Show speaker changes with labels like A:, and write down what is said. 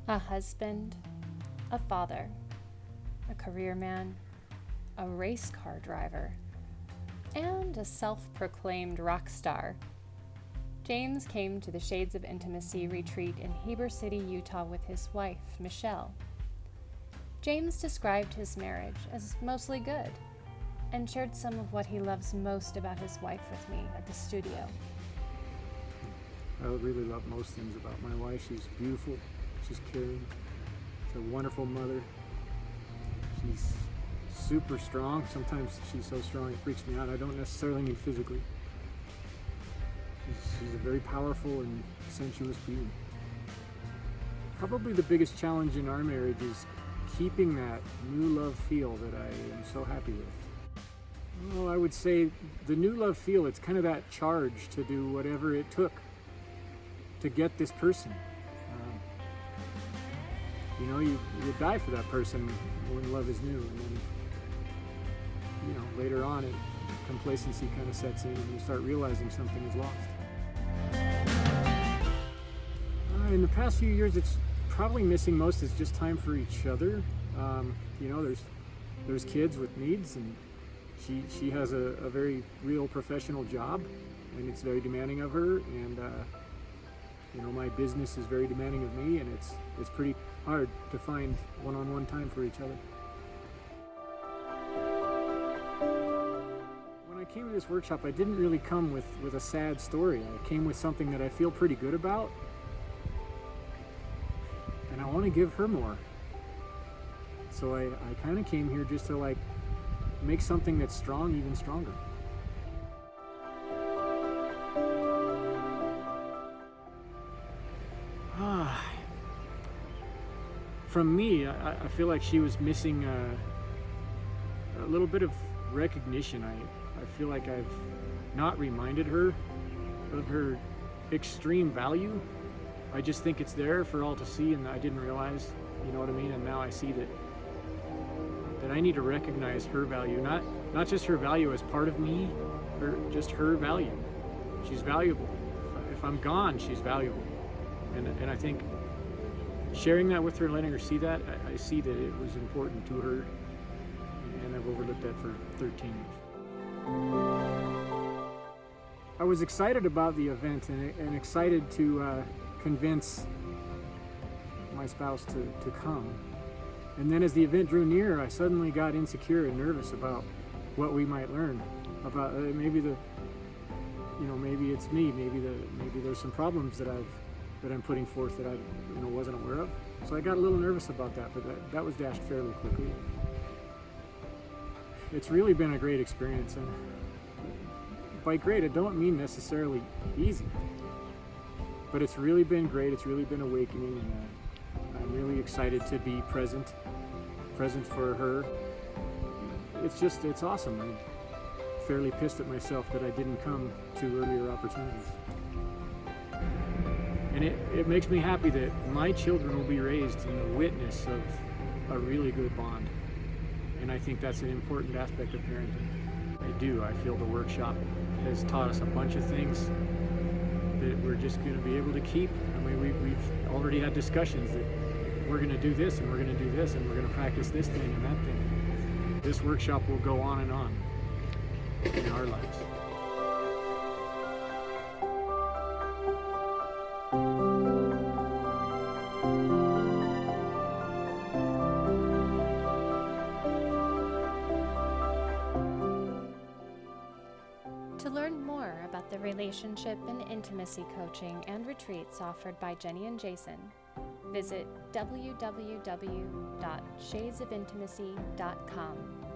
A: A husband, a father, a career man, a race car driver, and a self-proclaimed rock star. James came to the Shades of Intimacy retreat in Heber City, Utah with his wife, Michelle. James described his marriage as mostly good and shared some of what he loves most about his wife with me at the studio.
B: I really love most things about my wife. She's beautiful, she's caring, she's a wonderful mother. She's super strong. Sometimes she's so strong it freaks me out. I don't necessarily mean physically. She's a very powerful and sensuous being. Probably the biggest challenge in our marriage is keeping that new love feel that I am so happy with. Well, I would say the new love feel, it's kind of that charge to do whatever it took to get this person. You die for that person when love is new, and then, later on, complacency kind of sets in, and you start realizing something is lost. In the past few years, it's probably missing most is just time for each other. There's kids with needs, and she has a very real professional job, and it's very demanding of her, and my business is very demanding of me, and it's pretty hard to find one-on-one time for each other. When I came to this workshop, I didn't really come with a sad story. I came with something that I feel pretty good about, and I want to give her more. So I kind of came here just to make something that's strong even stronger. From me, I feel like she was missing a little bit of recognition. I feel like I've not reminded her of her extreme value. I just think it's there for all to see, and I didn't realize, you know what I mean? And now I see that I need to recognize her value, not just her value as part of me, or just her value. She's valuable. If I'm gone, she's valuable. And I think sharing that with her, letting her see that, I see that it was important to her, and I've overlooked that for 13 years. I was excited about the event and excited to convince my spouse to come. And then as the event drew near, I suddenly got insecure and nervous about what we might learn about maybe it's me, maybe there's some problems that I'm putting forth that I wasn't aware of. So I got a little nervous about that, but that was dashed fairly quickly. It's really been a great experience, and by great I don't mean necessarily easy, but it's really been great. It's really been awakening, and I'm really excited to be present for her. It's awesome. I'm fairly pissed at myself that I didn't come to earlier opportunities. And it makes me happy that my children will be raised in the witness of a really good bond. And I think that's an important aspect of parenting. I feel the workshop has taught us a bunch of things that we're just going to be able to keep. I mean, we've already had discussions that we're going to do this, and we're going to do this, and we're going to practice this thing and that thing. This workshop will go on and on in our lives.
A: To learn more about the relationship and intimacy coaching and retreats offered by Jenny and Jason, visit www.shadesofintimacy.com.